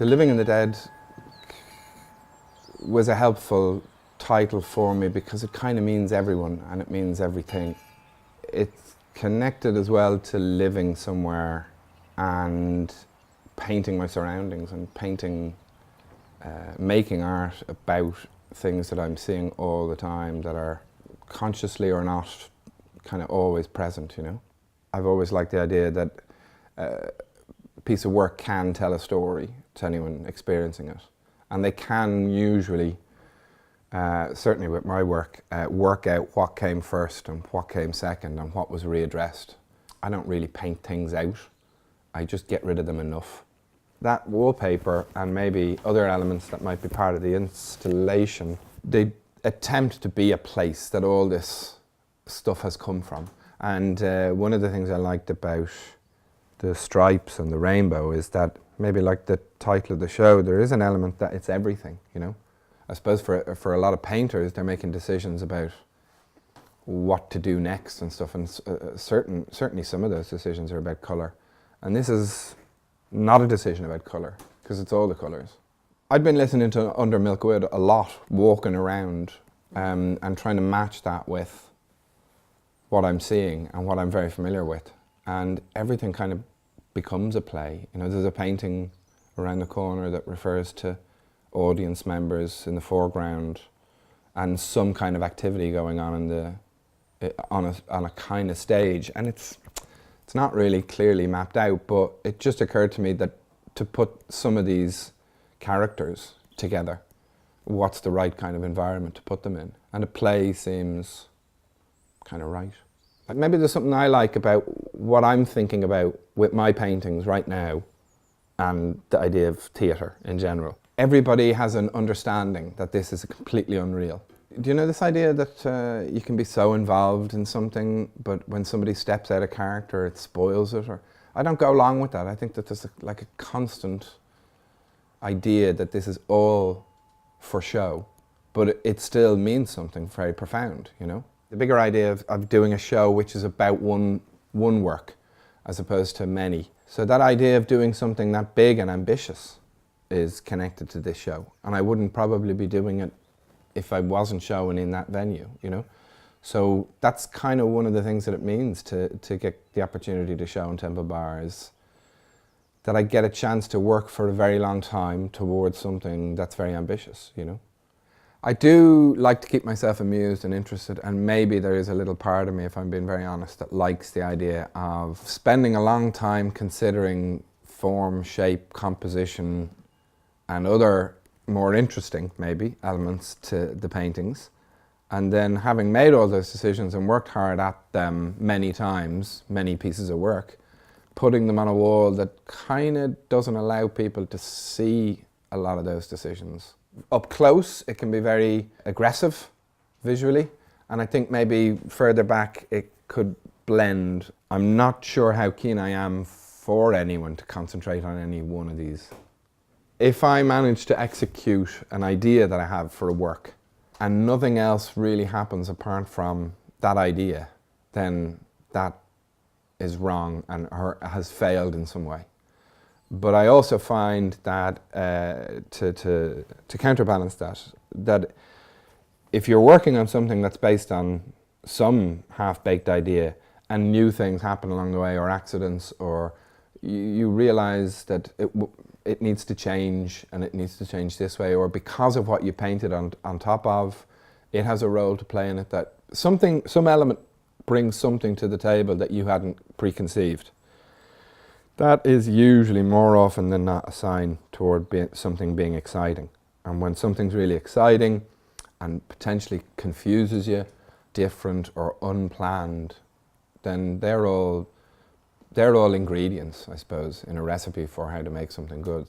The Living and the Dead was a helpful title for me because it kind of means everyone and it means everything. It's connected as well to living somewhere and painting my surroundings and painting, making art about things that I'm seeing all the time that are consciously or not kind of always present, you know. I've always liked the idea that a piece of work can tell a story to anyone experiencing it. And they can usually, certainly with my work out what came first and what came second and what was readdressed. I don't really paint things out, I just get rid of them enough. That wallpaper and maybe other elements that might be part of the installation, they attempt to be a place that all this stuff has come from. And one of the things I liked about the stripes and the rainbow is that, maybe like the title of the show, there is an element that it's everything, you know. I suppose for a lot of painters, they're making decisions about what to do next and stuff, and certainly some of those decisions are about colour. And this is not a decision about colour, because it's all the colours. I'd been listening to Under Milkwood a lot, walking around, and trying to match that with what I'm seeing and what I'm very familiar with. And everything kind of becomes a play. You know, there's a painting around the corner that refers to audience members in the foreground and some kind of activity going on in on a kind of stage. And it's not really clearly mapped out, but it just occurred to me that to put some of these characters together, what's the right kind of environment to put them in? And a play seems kind of right. Like maybe there's something I like about what I'm thinking about with my paintings right now and the idea of theatre in general. Everybody has an understanding that this is completely unreal. Do you know this idea that you can be so involved in something, but when somebody steps out of character, it spoils it? Or I don't go along with that. I think that there's like a constant idea that this is all for show, but it still means something very profound, you know? The bigger idea of doing a show which is about one work as opposed to many. So that idea of doing something that big and ambitious is connected to this show. And I wouldn't probably be doing it if I wasn't showing in that venue, you know? So that's kind of one of the things that it means to get the opportunity to show in Temple Bar, is that I get a chance to work for a very long time towards something that's very ambitious, you know? I do like to keep myself amused and interested, and maybe there is a little part of me, if I'm being very honest, that likes the idea of spending a long time considering form, shape, composition, and other more interesting, maybe, elements to the paintings. And then having made all those decisions and worked hard at them many times, many pieces of work, putting them on a wall that kind of doesn't allow people to see a lot of those decisions. Up close, it can be very aggressive visually, and I think maybe further back it could blend. I'm not sure how keen I am for anyone to concentrate on any one of these. If I manage to execute an idea that I have for a work and nothing else really happens apart from that idea, then that is wrong and has failed in some way. But I also find that to counterbalance that if you're working on something that's based on some half-baked idea and new things happen along the way, or accidents, or you realize that it needs to change, and it needs to change this way, or because of what you painted on top of, it has a role to play in it, that some element brings something to the table that you hadn't preconceived. That is usually more often than not a sign toward something being exciting. And when something's really exciting and potentially confuses you, different or unplanned, then they're all ingredients, I suppose, in a recipe for how to make something good.